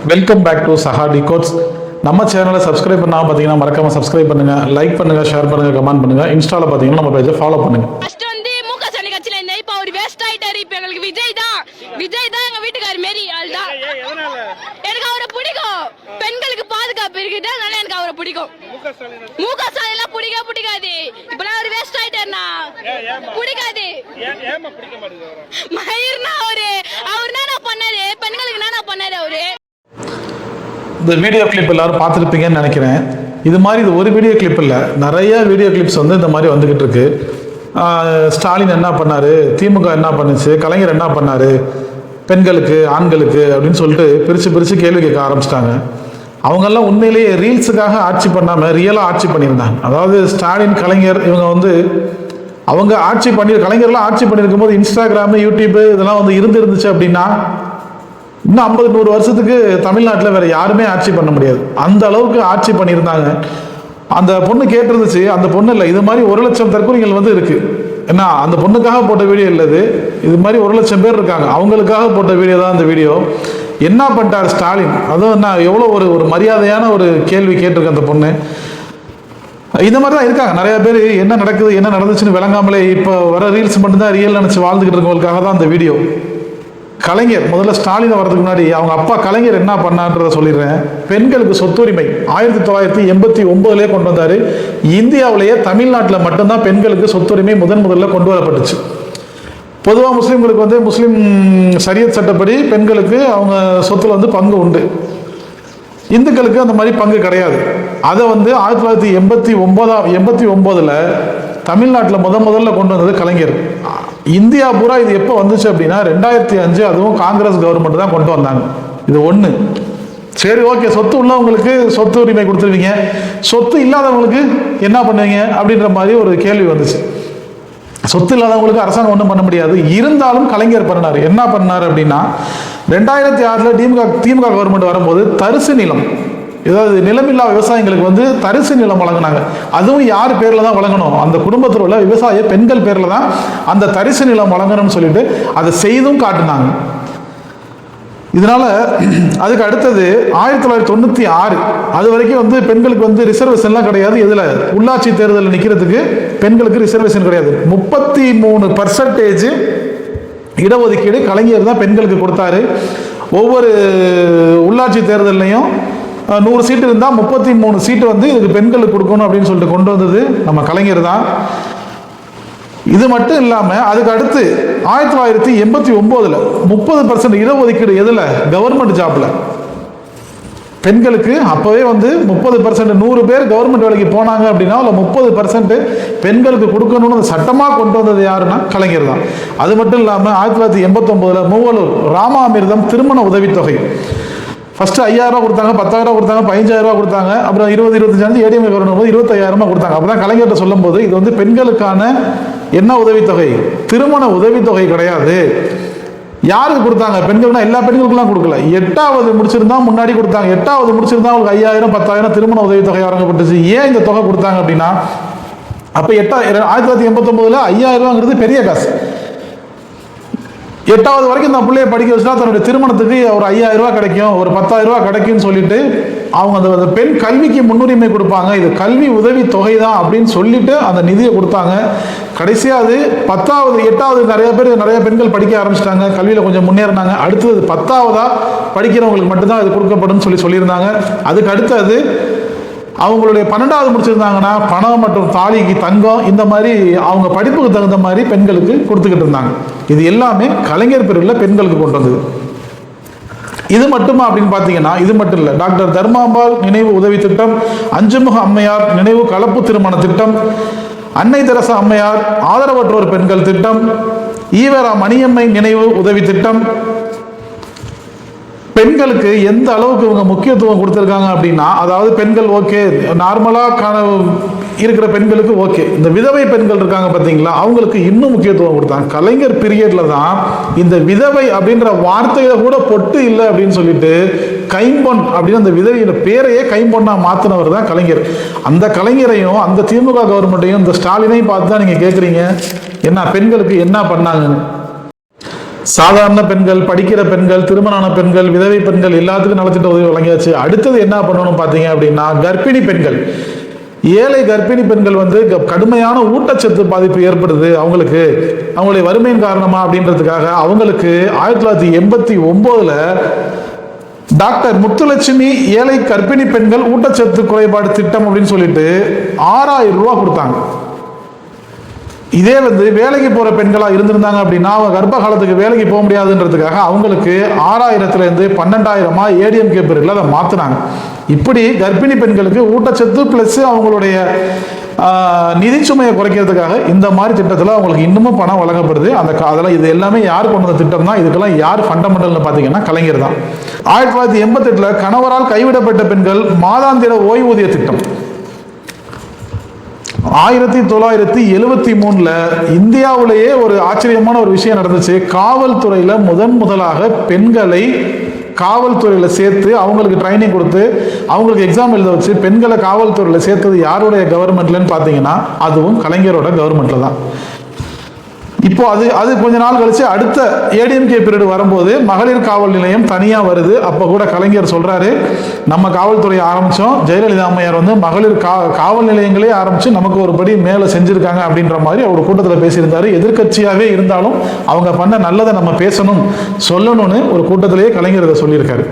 Welcome back to சஹா டிகோட்ஸ். நம்ம சேனலை subscribe பண்ணாமல் பார்த்தீங்கன்னா மறக்காம சப்ஸ்கிரைப் பண்ணுங்க, லைக் பண்ணுங்க, ஷேர் பண்ணுங்க, கமெண்ட் பண்ணுங்க. இன்ஸ்டால பார்த்தீங்கன்னா நம்ம பேஜை ஃபாலோ பண்ணுங்க. ஃபர்ஸ்ட் வந்து முக சனி கட்சியில இருந்த இப்போ அவர் வேஸ்ட் ஆயிட்டாரு. இப்போ எங்களுக்கு விஜய் தான் எங்க வீட்டுக்காரர் மாரி ஆள் தான். எனக்கு அவரை பிடிக்கும். பெண்களுக்கு பாதுகாப்பு இருக்குது, அதனால எனக்கு அவரை பிடிக்கும். முக ஸ்டாலின் எல்லாம் பிடிக்காது. இப்பெல்லாம் அவர் வேஸ்ட் ஆயிட்டாருனா பிடிக்காது. மயிர்னா அவர் என்ன பண்ணாரு, பெண்களுக்கு என்ன பண்ணாரு அவரு. இந்த வீடியோ கிளிப் எல்லாரும் பார்த்துருப்பீங்கன்னு நினைக்கிறேன். இது ஒரு வீடியோ கிளிப் இல்லை, நிறைய வீடியோ கிளிப்ஸ் இந்த மாதிரி வந்துக்கிட்டு இருக்கு. ஸ்டாலின் என்ன பண்ணார், திமுக என்ன பண்ணுச்சு, கலைஞர் என்ன பண்ணார், பெண்களுக்கு ஆண்களுக்கு அப்படின்னு சொல்லிட்டு பிரித்து கேள்வி கேட்க ஆரம்பிச்சிட்டாங்க. அவங்கெல்லாம் உண்மையிலேயே ரீல்ஸுக்காக ஆட்சி பண்ணாமல் ரியலாக ஆட்சி பண்ணியிருந்தாங்க. அதாவது ஸ்டாலின், கலைஞர் இவங்க அவங்க கலைஞர்லாம் ஆட்சி பண்ணியிருக்கும் போது இன்ஸ்டாகிராமு, யூடியூப்பு இதெல்லாம் இருந்துச்சு அப்படின்னா இன்னும் 50-100 வருஷத்துக்கு தமிழ்நாட்டில் வேற யாருமே ஆட்சி பண்ண முடியாது. அந்த அளவுக்கு ஆட்சி பண்ணியிருந்தாங்க. அந்த பொண்ணு கேட்டிருந்துச்சு, அந்த பொண்ணு இல்லை, இது மாதிரி 1,00,000 தற்கொலைகள் இருக்கு. ஏன்னா அந்த பொண்ணுக்காக போட்ட வீடியோ இல்லை, இது மாதிரி 1,00,000 பேர் இருக்காங்க, அவங்களுக்காக போட்ட வீடியோ தான் அந்த வீடியோ. என்ன பண்ணிட்டார் ஸ்டாலின், அதுவும் என்ன எவ்வளோ ஒரு மரியாதையான ஒரு கேள்வி கேட்டிருக்கு அந்த பொண்ணு. இந்த மாதிரி தான் இருக்காங்க நிறைய பேர். என்ன நடக்குது, என்ன நடந்துச்சுன்னு விளங்காமலே இப்போ வர ரீல்ஸ் மட்டும்தான் ரியல் நினச்சி வாழ்ந்துக்கிட்டு இருக்கவங்களுக்காக தான் அந்த வீடியோ. கலைஞர் முதல்ல ஸ்டாலின் வர்றதுக்கு முன்னாடி அவங்க அப்பா கலைஞர் என்ன பண்ணான்றத சொல்லிடுறேன். பெண்களுக்கு சொத்துரிமை 1989 கொண்டு வந்தார். இந்தியாவிலேயே தமிழ்நாட்டில் மட்டும்தான் பெண்களுக்கு சொத்துரிமை முதல்ல கொண்டு வரப்பட்டுச்சு. பொதுவாக முஸ்லீம்களுக்கு முஸ்லீம் ஷரியத் சட்டப்படி பெண்களுக்கு அவங்க சொத்துல பங்கு உண்டு. இந்துக்களுக்கு அந்த மாதிரி பங்கு கிடையாது. அதை 1989 தமிழ்நாட்டில் முதல்ல கொண்டு வந்தது கலைஞர். இந்தியா பூரா இது எப்போ வந்துச்சு அப்படின்னா 2005, அதுவும் காங்கிரஸ் கவர்மெண்ட் தான் கொண்டு வந்தாங்க. இது ஒன்று. சரி, ஓகே, சொத்து உள்ளவங்களுக்கு சொத்து உரிமை கொடுத்துருவீங்க, சொத்து இல்லாதவங்களுக்கு என்ன பண்ணுவீங்க அப்படின்ற மாதிரி ஒரு கேள்வி வந்துச்சு. சொத்து இல்லாதவங்களுக்கு அரசாங்கம் ஒன்றும் பண்ண முடியாது. இருந்தாலும் கலைஞர் பண்ணார். என்ன பண்ணார் அப்படின்னா 2006 திமுக கவர்மெண்ட் வரும்போது தரிசு நிலம், ஏதாவது நிலமில்லா விவசாயிகளுக்கு தரிசு நிலம் வழங்கினாங்க. அதுவும் யார் பேரில் தான் வழங்கணும், அந்த குடும்பத்தில் உள்ள விவசாய பெண்கள் பேரில் தான் அந்த தரிசு நிலம் வழங்கணும்னு சொல்லிட்டு அதை செய்தும் காட்டினாங்க. இதனால அதுக்கு அடுத்தது 1996 அது வரைக்கும் பெண்களுக்கு ரிசர்வேஷன்லாம் கிடையாது. இதில் உள்ளாட்சி தேர்தலில் நிற்கிறதுக்கு பெண்களுக்கு ரிசர்வேஷன் கிடையாது. 33% இடஒதுக்கீடு கலைஞர் தான் பெண்களுக்கு கொடுத்தாரு. ஒவ்வொரு உள்ளாட்சி தேர்தலையும் 100 சீட்டு இருந்தால் 33 சீட்டு இதுக்கு பெண்களுக்கு கொடுக்கணும் அப்படின்னு சொல்லிட்டு கொண்டு வந்தது நம்ம கலைஞர் தான். இது மட்டும் இல்லாமல் அதுக்கு அடுத்து 1989 30% இடஒதுக்கீடு எதில், கவர்மெண்ட் ஜாப்ல பெண்களுக்கு அப்போவே 30%, 100 பேர் கவர்மெண்ட் வேலைக்கு போனாங்க அப்படின்னா 30% பெண்களுக்கு கொடுக்கணும்னு சட்டமாக கொண்டு வந்தது யாருன்னா கலைஞர் தான். அது மட்டும் இல்லாமல் 1989 மூவலூர் ராமாமிர்தம் திருமண உதவித்தொகை ஃபர்ஸ்ட் 5,000 ரூபா கொடுத்தாங்க, 10,000 கொடுத்தாங்க, 15,000 ரூபா கொடுத்தாங்க, அப்புறம் 20-25 ஏடிஎம் வரும்போது 25,000 கொடுத்தாங்க. அப்பதான் கலைஞர்கிட்ட சொல்லும் போது இது பெண்களுக்கான என்ன உதவித்தொகை, திருமண உதவித்தொகை கிடையாது. யாருக்கு கொடுத்தாங்க, பெண்கள்னா எல்லா பெண்களுக்குலாம் கொடுக்கல. 8வது முடிச்சிருந்தா முன்னாடி கொடுத்தாங்க. 8வது முடிச்சிருந்தா அவங்களுக்கு 5,000 10,000 திருமண உதவித்தொகை வழங்கப்பட்டுச்சு. ஏன் இந்த தொகை கொடுத்தாங்க அப்படின்னா அப்போ 1989 5,000 ரூபாங்கிறது பெரிய காசு. 8வது வரைக்கும் இந்த பிள்ளைய படிக்க வச்சுட்டா தன்னுடைய திருமணத்துக்கு ஒரு 5,000 ரூபா கிடைக்கும், ஒரு 10,000 ரூபா கிடைக்கும்னு சொல்லிட்டு அவங்க அந்த பெண் கல்விக்கு முன்னுரிமை கொடுப்பாங்க. இது கல்வி உதவி தொகை தான் அப்படின்னு சொல்லிட்டு அந்த நிதியை கொடுத்தாங்க. கடைசியாக அது 10வது 8வது நிறைய பெண்கள் படிக்க ஆரம்பிச்சிட்டாங்க, கல்வியில் கொஞ்சம் முன்னேறினாங்க. அடுத்தது 10வதா படிக்கிறவங்களுக்கு மட்டும்தான் அது கொடுக்கப்படும் சொல்லியிருந்தாங்க. அதுக்கு அடுத்தது அவங்களுடைய 12வது முடிச்சிருந்தாங்கன்னா பணம் மற்றும் தாலிக்கு தங்கம், இந்த மாதிரி அவங்க படிப்புக்கு தகுந்த மாதிரி பெண்களுக்கு கொடுத்துக்கிட்டு இருந்தாங்க. இது எல்லாமே கலைஞர் பிரிவில் பெண்களுக்கு கொண்டு வந்தது. இது மட்டுமா அப்படின்னு பார்த்தீங்கன்னா இது மட்டும் இல்லை. டாக்டர் தர்மாம்பாள் நினைவு உதவி திட்டம், அஞ்சுமுக அம்மையார் நினைவு கலப்பு திருமண திட்டம், அன்னை தெரசா அம்மையார் ஆதரவற்றோர் பெண்கள் திட்டம், ஈவரா மணியம்மை நினைவு உதவி திட்டம். பெண்களுக்கு எந்த அளவுக்கு இவங்க முக்கியத்துவம் கொடுத்துருக்காங்க அப்படின்னா, அதாவது பெண்கள் ஓகே, நார்மலாக இருக்கிற பெண்களுக்கு ஓகே, இந்த விதவை பெண்கள் இருக்காங்க பார்த்தீங்களா, அவங்களுக்கு இன்னும் முக்கியத்துவம் கொடுத்தாங்க. கலைஞர் பீரியட்ல தான் இந்த விதவை அப்படின்ற வார்த்தையில கூட பொட்டு இல்லை அப்படின்னு சொல்லிட்டு கைம்பொன் அப்படின்னு அந்த விதவையோட பேரையே கைம்பொன்னா மாற்றினவர் தான் கலைஞர். அந்த கலைஞரையும் அந்த திமுக கவர்மெண்ட்டையும் இந்த ஸ்டாலினையும் பார்த்து தான் நீங்கள் கேட்குறீங்க என்ன பெண்களுக்கு என்ன பண்ணாங்கன்னு. சாதாரண பெண்கள், படிக்கிற பெண்கள், திருமணமான பெண்கள், விதவை பெண்கள் எல்லாத்துக்கும் நலத்திட்ட உதவி வழங்கியாச்சு. அடுத்தது என்ன பண்ணணும் பார்த்தீங்க அப்படின்னா, கர்ப்பிணி பெண்கள், ஏழை கர்ப்பிணி பெண்கள் வந்து கடுமையான ஊட்டச்சத்து பாதிப்பு ஏற்படுது அவங்களுக்கு, அவங்களுடைய வறுமையின் காரணமா அப்படின்றதுக்காக அவங்களுக்கு 1989 டாக்டர் முத்துலட்சுமி ஏழை கர்ப்பிணி பெண்கள் ஊட்டச்சத்து குறைபாடு திட்டம் அப்படின்னு சொல்லிட்டு 6000 ரூபா கொடுத்தாங்க. இதே வந்து வேலைக்கு போற பெண்களா இருந்திருந்தாங்க அப்படின்னா அவங்க கர்ப்ப காலத்துக்கு வேலைக்கு போக முடியாதுன்றதுக்காக அவங்களுக்கு 6000 இருந்து 12,000 ஏடிஎம்கே பேரில் அதை மாத்தினாங்க. இப்படி கர்ப்பிணி பெண்களுக்கு ஊட்டச்சத்து பிளஸ் அவங்களுடைய நிதி சுமையை குறைக்கிறதுக்காக இந்த மாதிரி திட்டத்தில் அவங்களுக்கு இன்னமும் பணம் வழங்கப்படுது. அதெல்லாம் இது எல்லாமே யார் கொண்டு வந்த திட்டம் தான். இதுக்கெல்லாம் யார் ஃபண்டமெண்டல்னு பார்த்தீங்கன்னா கலைஞர் தான். 1988 கணவரால் கைவிடப்பட்ட பெண்கள் மாதாந்திர ஓய்வூதிய திட்டம். 1973 இந்தியாவிலேயே ஒரு ஆச்சரியமான ஒரு விஷயம் நடந்துச்சு. காவல்துறையில முதலாக பெண்களை காவல்துறையில சேர்த்து அவங்களுக்கு ட்ரைனிங் கொடுத்து அவங்களுக்கு எக்ஸாம் எழுத வச்சு பெண்களை காவல்துறையில சேர்த்தது யாருடைய கவர்மெண்ட்லன்னு பார்த்தீங்கன்னா அதுவும் கலைஞரோட கவர்மெண்ட்ல தான். இப்போ அது கொஞ்ச நாள் கழிச்சு அடுத்த ஏடிஎம்கே பீரியட் வரும்போது மகளிர் காவல் நிலையம் தனியாக வருது. அப்போ கூட கலைஞர் சொல்றாரு, நம்ம காவல்துறையை ஆரம்பித்தோம், ஜெயலலிதா அம்மையார் வந்து மகளிர் காவல் நிலையங்களே ஆரம்பித்து நமக்கு ஒரு படி மேலே செஞ்சுருக்காங்க அப்படின்ற மாதிரி அவர் கூட்டத்தில் பேசியிருந்தார். எதிர்கட்சியாகவே இருந்தாலும் அவங்க பண்ண நல்லதை நம்ம பேசணும் சொல்லணும்னு ஒரு கூட்டத்திலேயே கலைஞர் இதை சொல்லியிருக்காரு.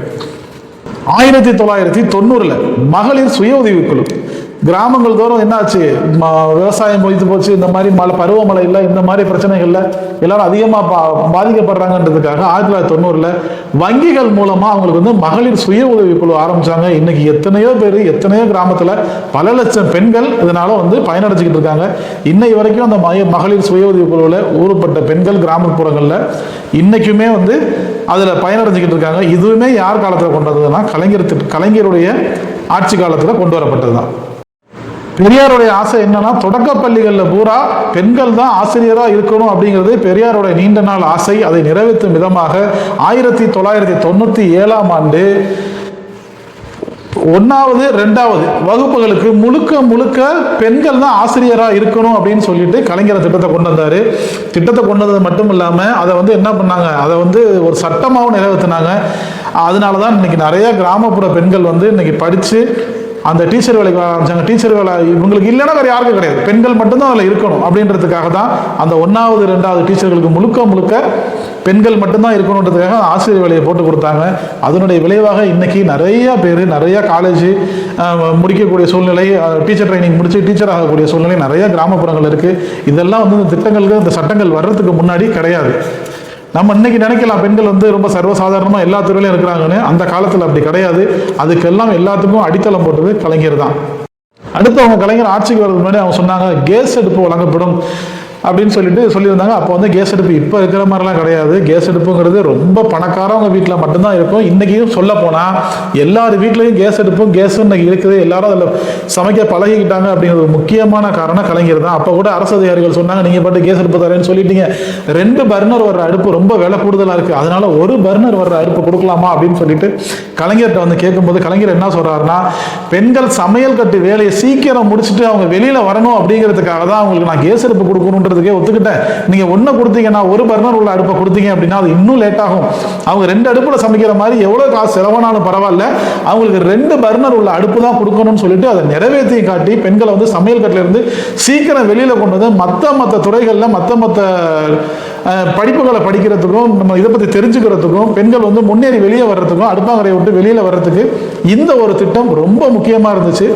1990 மகளிர் சுய உதவிக்குழு. கிராமங்கள் தோறும் என்னாச்சு, விவசாயம் பொய்த்து போச்சு, இந்த மாதிரி பருவமழை இல்லை, இந்த மாதிரி பிரச்சனைகள்ல எல்லாரும் அதிகமாக பாதிக்கப்படுறாங்கன்றதுக்காக 1990 வங்கிகள் மூலமா அவங்களுக்கு வந்து மகளிர் சுய உதவிக்குழு ஆரம்பிச்சாங்க. இன்னைக்கு எத்தனையோ பேர் எத்தனையோ கிராமத்துல பல லட்சம் பெண்கள் இதனால வந்து பயனடைஞ்சுக்கிட்டு இருக்காங்க. இன்னை வரைக்கும் அந்த மகளிர் சுய உதவிக்குழுவில் ஊருப்பட்ட பெண்கள் கிராமப்புறங்கள்ல இன்னைக்குமே வந்து அதுல பயனடைஞ்சுக்கிட்டு இருக்காங்க. இதுவுமே யார் காலத்துல கொண்டு வந்ததுன்னா கலைஞருடைய ஆட்சி காலத்துல கொண்டு வரப்பட்டது தான். பெரியாருடைய ஆசை என்னன்னா, தொடக்க பள்ளிகளில் பூரா பெண்கள் தான் ஆசிரியராக இருக்கணும் அப்படிங்கிறது பெரியாருடைய நீண்ட நாள் ஆசை. அதை நிறைவேற்றும் விதமாக 1997 1வது 2வது வகுப்புகளுக்கு முழுக்க பெண்கள் தான் ஆசிரியராக இருக்கணும் அப்படின்னு சொல்லிட்டு கலைஞர் திட்டத்தை கொண்டு வந்தாரு. திட்டத்தை கொண்டு வந்தது மட்டும் இல்லாமல் அதை வந்து என்ன பண்ணாங்க, அதை வந்து ஒரு சட்டமாகவும் நிறைவேற்றினாங்க. அதனால தான் இன்னைக்கு நிறைய கிராமப்புற பெண்கள் வந்து இன்னைக்கு படித்து அந்த டீச்சர் வேலைக்கு ஆரம்பிச்சாங்க. டீச்சர் வேலை இவங்களுக்கு இல்லைன்னா வேறு யாருக்கும் கிடையாது, பெண்கள் மட்டும்தான் அதில் இருக்கணும் அப்படின்றதுக்காக தான் அந்த 1வது 2வது டீச்சர்களுக்கு முழுக்க பெண்கள் மட்டும்தான் இருக்கணுன்றதுக்காக ஆசிரியர் வேலையை போட்டு கொடுத்தாங்க. அதனுடைய விளைவாக இன்னைக்கு நிறைய பேர் நிறைய காலேஜ் முடிக்கக்கூடிய சூழ்நிலை, டீச்சர் ட்ரைனிங் முடிச்சு டீச்சர் ஆகக்கூடிய சூழ்நிலை நிறைய கிராமப்புறங்கள் இருக்குது. இதெல்லாம் வந்து இந்த திட்டங்களுக்கு இந்த சட்டங்கள் வர்றதுக்கு முன்னாடி கிடையாது. நம்ம இன்னைக்கு நினைக்கலாம் பெண்கள் வந்து ரொம்ப சர்வசாதாரணமாக எல்லா துறையிலும் இருக்கிறாங்கன்னு. அந்த காலத்தில் அப்படி கிடையாது. அதுக்கெல்லாம் எல்லாத்துக்கும் அடித்தளம் போட்டது கலைஞர் தான். அடுத்து அவங்க கலைஞர் ஆட்சிக்கு வர்றதுக்கு முன்னாடி அவங்க சொன்னாங்க கேஸ் அடுப்பு வழங்கப்படும் அப்படின்னு சொல்லியிருந்தாங்க. அப்போ வந்து கேஸ் அடுப்பு இப்போ இருக்கிற மாதிரிலாம் கிடையாது. கேஸ் அடுப்புங்கிறது ரொம்ப பணக்காரவங்க வீட்டில் மட்டும்தான் இருக்கும். இன்றைக்கும் சொல்ல போனால் எல்லார் வீட்லேயும் கேஸ் அடுப்பும் கேஸும் இன்றைக்கி இருக்குது. எல்லாரும் அதில் சமைக்க பழகிக்கிட்டாங்க அப்படிங்கிற ஒரு முக்கியமான காரணம் கலைஞர் தான். அப்போ கூட அரசு அதிகாரிகள் சொன்னாங்க, நீங்கள் பாட்டு கேஸ் அடுப்பு தரேன்னு சொல்லிட்டீங்க, 2 பர்னர் வர்ற அடுப்பு ரொம்ப விலை கூடுதலாக இருக்குது, அதனால 1 பர்னர் வர்ற அடுப்பு கொடுக்கலாமா அப்படின்னு சொல்லிட்டு கலைஞர்கிட்ட வந்து கேட்கும்போது கலைஞர் என்ன சொல்கிறாருன்னா, பெண்கள் சமையல் கட்டு வேலையை சீக்கிரம் முடிச்சுட்டு அவங்க வெளியில் வரணும் அப்படிங்கிறதுக்காக தான் அவங்களுக்கு நான் கேஸ் அடுப்பு கொடுக்கணும் ஒத்துக்கிட்டேன். நீங்க ஒண்ணு கொடுத்தீங்கன்னா 1 பர்னர் உள்ள அடுப்பை கொடுத்தீங்க அப்படின்னா அது இன்னும் லேட் ஆகும். அவங்க 2 அடுப்புல சமைக்கிற மாதிரி எவ்வளவு காசு செலவானாலும் பரவாயில்ல, அவங்களுக்கு 2 பர்னர் உள்ள அடுப்பு தான் கொடுக்கணும்னு சொல்லிட்டு அதை நிறைவேற்றி காட்டி பெண்களை வந்து சமையல் கட்டில இருந்து சீக்கிரம் வெளியில கொண்டு வந்து மற்ற துறைகள்ல மற்ற படிப்புகளை படிக்கிறதுக்கும் நம்ம இதை பத்தி தெரிஞ்சுக்கிறதுக்கும் பெண்கள் வந்து முன்னேறி வெளியே வர்றதுக்கும் அடுப்பாங்கரையை விட்டு வெளியில வர்றதுக்கு இந்த ஒரு திட்டம் ரொம்ப முக்கியமா இருந்துச்சு.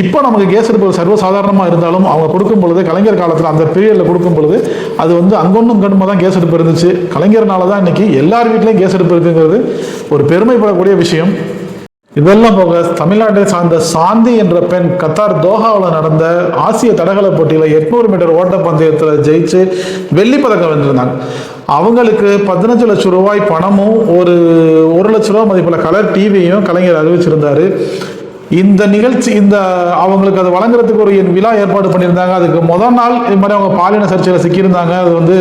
இப்போ நமக்கு கேஸ் அடுப்பு சர்வசாதாரணமா இருந்தாலும் அவங்க கொடுக்கும் பொழுது கலைஞர் காலத்தில் அந்த பீரியட்ல கொடுக்கும் பொழுது அது வந்து அங்கொன்னும் இங்கொன்னுமா தான் கேஸ் அடுப்பு இருந்துச்சு. கலைஞர்னால தான் இன்னைக்கு எல்லார் வீட்லையும் கேஸ் அடுப்பு இருக்குங்கிறது ஒரு பெருமைப்படக்கூடிய விஷயம். இதெல்லாம் போக தமிழ்நாட்டை சார்ந்த சாந்தி என்ற பெண் கத்தார் தோஹாவில் நடந்த ஆசிய தடகள போட்டியில் 800 மீட்டர் ஓட்டப்பந்தயத்தில் ஜெயிச்சு வெள்ளிப்பதக்கம் வென்றிருந்தாங்க. அவங்களுக்கு 15 லட்சம் ரூபாய் பணமும் ஒரு 1 லட்ச ரூபாய் மதிப்புள்ள கலர் டிவியும் கலைஞர் அறிவிச்சிருந்தாரு. இந்த நிகழ்ச்சி அவங்களுக்கு அதை வழங்குறதுக்கு ஒரு விழா ஏற்பாடு பண்ணியிருந்தாங்க. அதுக்கு முதல் நாள் இது மாதிரி அவங்க பாலின சர்ச்சையில் சிக்கியிருந்தாங்க. அது வந்து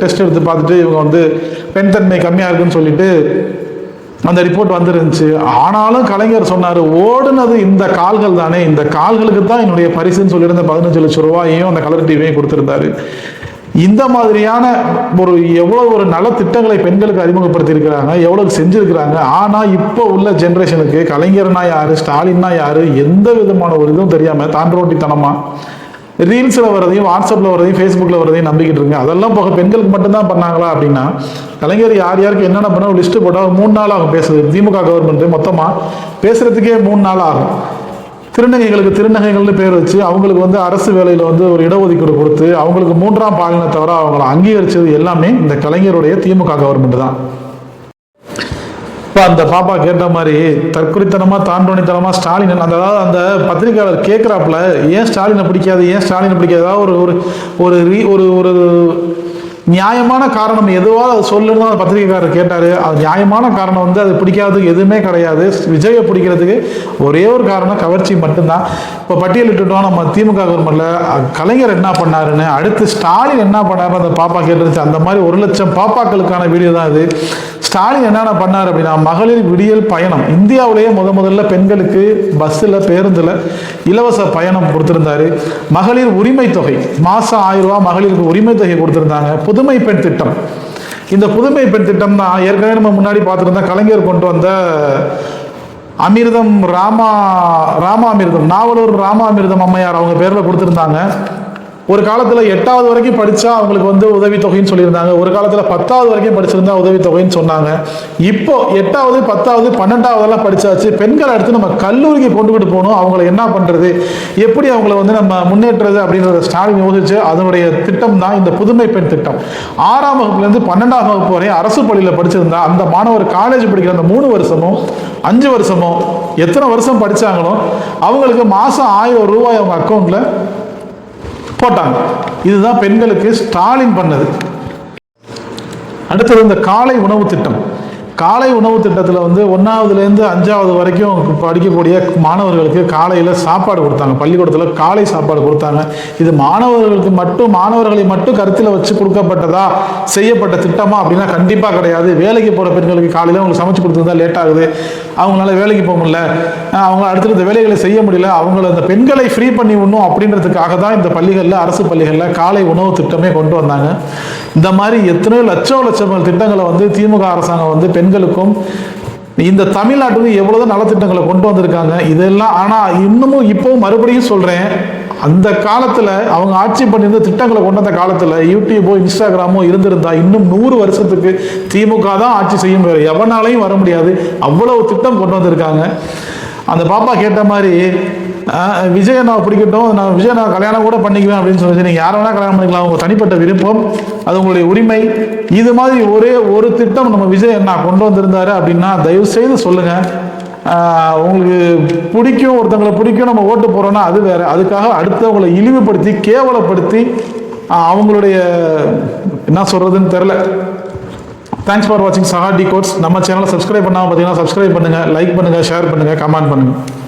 டெஸ்ட் எடுத்து பார்த்துட்டு இவங்க வந்து பெண் தன்மை கம்மியாக இருக்குன்னு சொல்லிட்டு அந்த ரிப்போர்ட் வந்துருந்துச்சு. ஆனாலும் கலைஞர் சொன்னார், ஓடுனது இந்த கால்கள் தானே, இந்த கால்களுக்கு தான் என்னுடைய பரிசுன்னு சொல்லியிருந்த 15 லட்சம் ரூபாயையும் அந்த கலர் டிவியையும் கொடுத்துருந்தாரு. இந்த மாதிரியான எவ்வளோ ஒரு நலத்திட்டங்களை பெண்களுக்கு அறிமுகப்படுத்தி இருக்கிறாங்க, எவ்வளவு செஞ்சிருக்கிறாங்க. ஆனால் இப்போ உள்ள ஜென்ரேஷனுக்கு கலைஞர்னா யாரு, ஸ்டாலின்னா யாரு, எந்த விதமான ஒரு இதுவும் தெரியாமல் தாண்டோட்டித்தனமா ரீல்ஸில் வரதையும், வாட்ஸ்அப்பில் வரதையும், ஃபேஸ்புக்கில் வரதையும் நம்பிக்கிட்டு இருக்குங்க. அதெல்லாம் போக பெண்களுக்கு மட்டும்தான் பண்ணாங்களா அப்படின்னா, கலைஞர் யார் யாருக்கு என்னென்ன பண்ண ஒரு லிஸ்ட்டு போட்டால் 3 நாள் ஆகும் பேசுறது. திமுக கவர்மெண்ட் மொத்தமாக பேசுறதுக்கே 3 நாள் ஆகும். திருநங்கைகளுக்கு திருநங்கைகள்னு பேர் வச்சு அவங்களுக்கு வந்து அரசு வேலையில் வந்து ஒரு இடஒதுக்கீடு கொடுத்து அவங்களுக்கு 3ஆம் பாலினத்தவரை அவங்களை அங்கீகரிச்சது எல்லாமே இந்த கலைஞருடைய திமுக கவர்மெண்ட் தான். இப்போ அந்த பாப்பா கேட்ட மாதிரி தற்குறித்தனமா தாண்டோனித்தனமா ஸ்டாலின் அதாவது அந்த பத்திரிகையாளர் கேட்குறாப்புல ஏன் ஸ்டாலினை பிடிக்காது, ஏன் ஸ்டாலினை பிடிக்காது, ஏதாவது ஒரு ஒரு ஒரு ஒரு நியாயமான காரணம் எதுவாக அது சொல்லுன்னு அந்த பத்திரிகைக்காரர் கேட்டார். அது நியாயமான காரணம் வந்து அது பிடிக்காததுக்கு எதுவுமே கிடையாது. விஜயை பிடிக்கிறதுக்கு ஒரே ஒரு காரணம் கவர்ச்சி மட்டும்தான். இப்போ பட்டியலிட்டுட்டோம் நம்ம திமுக கவர்மெண்ட்டில் கலைஞர் என்ன பண்ணாருன்னு, அடுத்து ஸ்டாலின் என்ன பண்ணாருன்னு அந்த பாப்பா கேட்டுருச்சு. அந்த மாதிரி 1 லட்சம் பாப்பாக்களுக்கான வீடியோ தான் இது. ஸ்டாலின் என்னென்ன பண்ணார் அப்படின்னா, மகளிர் விடியல் பயணம் இந்தியாவிலேயே முதல்ல பெண்களுக்கு பஸ்ஸில் பேருந்தில் இலவச பயணம் கொடுத்துருந்தாரு. மகளிர் உரிமை தொகை மாதம் 1000 ரூபா மகளிருக்கு உரிமை தொகை கொடுத்துருந்தாங்க. புதுமை பெண் திட்டம், இந்த புதுமை பெண் திட்டம் தான் ஏற்கனவே நம்ம முன்னாடி பார்த்துருந்தா கலைஞர் கொண்டு வந்த அமிர்தம் ராமாமிர்தம், நாவலூர் ராமாமிர்தம் அம்மையார் அவங்க பேரில் கொடுத்துருந்தாங்க. ஒரு காலத்தில் 8வது வரைக்கும் படித்தா அவங்களுக்கு வந்து உதவித்தொகைன்னு சொல்லியிருந்தாங்க. ஒரு காலத்தில் 10வது வரைக்கும் படிச்சிருந்தா உதவித்தொகைன்னு சொன்னாங்க. இப்போ 8வது 10வது 12வதெல்லாம் படித்தாச்சு. பெண்களை அடுத்து நம்ம கல்லூரிக்கு கொண்டுகிட்டு போகணும். அவங்கள என்ன பண்ணுறது, எப்படி அவங்கள வந்து நம்ம முன்னேற்றுறது அப்படின்றத ஸ்டாலின் யோசிச்சு அதனுடைய திட்டம் தான் இந்த புதுமை பெண் திட்டம். 6ஆம் வகுப்புலேருந்து 12ஆம் வகுப்பு வரை அரசு பள்ளியில் படிச்சிருந்தா அந்த மாணவர் காலேஜ் படிக்கிற அந்த 3 வருஷமோ 5 வருஷமோ எத்தனை வருஷம் படித்தாங்களோ அவங்களுக்கு மாதம் 1000 ரூபாய் அவங்க அக்கௌண்ட்டில் போட்டாங்க. இதுதான் பெண்களுக்கு ஸ்டாலின் பண்ணது. அடுத்தது இந்த காலை உணவு திட்டம். காலை உணவு திட்டத்தில் வந்து 1வதுலேருந்து 5வது வரைக்கும் படிக்கக்கூடிய மாணவர்களுக்கு காலையில் சாப்பாடு கொடுத்தாங்க. பள்ளிக்கூடத்தில் காலை சாப்பாடு கொடுத்தாங்க. இது மாணவர்களை மட்டும் கருத்தில் வச்சு கொடுக்கப்பட்டதா, செய்யப்பட்ட திட்டமா அப்படின்னா கண்டிப்பாக கிடையாது. வேலைக்கு போகிற பெண்களுக்கு காலையில் அவங்களுக்கு சமைச்சு கொடுத்துருந்தா லேட் ஆகுது, அவங்களால வேலைக்கு போக முடியல, அவங்க அடுத்தடுத்த வேலைகளை செய்ய முடியல, அவங்கள அந்த பெண்களை ஃப்ரீ பண்ணி விடணும் அப்படின்றதுக்காக தான் இந்த பள்ளிகளில், அரசு பள்ளிகளில் காலை உணவு திட்டமே கொண்டு வந்தாங்க. இந்த மாதிரி எத்தனையோ லட்சம் திட்டங்களை வந்து திமுக அரசாங்கம் வந்து பெண்களுக்கும் இந்த தமிழ்நாட்டுக்கு எவ்வளவு நலத்திட்டங்களை கொண்டு வந்திருக்காங்க. இதெல்லாம் ஆனால் இன்னமும் இப்போவும் மறுபடியும் சொல்றேன், அந்த காலத்தில் அவங்க ஆட்சி பண்ணியிருந்த திட்டங்களை கொண்டு வந்த காலத்தில் யூடியூபோ இன்ஸ்டாகிராமோ இருந்திருந்தா இன்னும் 100 வருஷத்துக்கு திமுக தான் ஆட்சி செய்யும், வேறு எவனாலையும் வர முடியாது. அவ்வளவு திட்டம் கொண்டு வந்திருக்காங்க. அந்த பாப்பா கேட்ட மாதிரி விஜய் நான் பிடிக்கட்டும், நான் விஜய் நான் கல்யாணம் கூட பண்ணிக்குவேன் அப்படின்னு சொல்லி நீங்கள் யாரை வேணால் கல்யாணம் பண்ணிக்கலாம், உங்கள் தனிப்பட்ட விருப்பம், அது உங்களுடைய உரிமை. இது மாதிரி ஒரே ஒரு திட்டம் நம்ம விஜய் என்ன கொண்டு வந்திருந்தாரு அப்படின்னா தயவு செய்து சொல்லுங்கள். உங்களுக்கு பிடிக்கும், ஒருத்தங்களை பிடிக்கும், நம்ம ஓட்டு போகிறோன்னா அது வேறு. அதுக்காக அடுத்தவங்களை இழிவுபடுத்தி கேவலப்படுத்தி அவங்களுடைய என்ன சொல்கிறதுன்னு தெரில. தேங்க்ஸ் ஃபார் வாட்சிங் சஹா டிகோட்ஸ். நம்ம சேனலை சப்ஸ்கிரைப் பண்ணாமல் பார்த்தீங்கன்னா சப்ஸ்கிரைப் பண்ணுங்கள், லைக் பண்ணுங்கள், ஷேர் பண்ணுங்கள், கமெண்ட் பண்ணுங்கள்.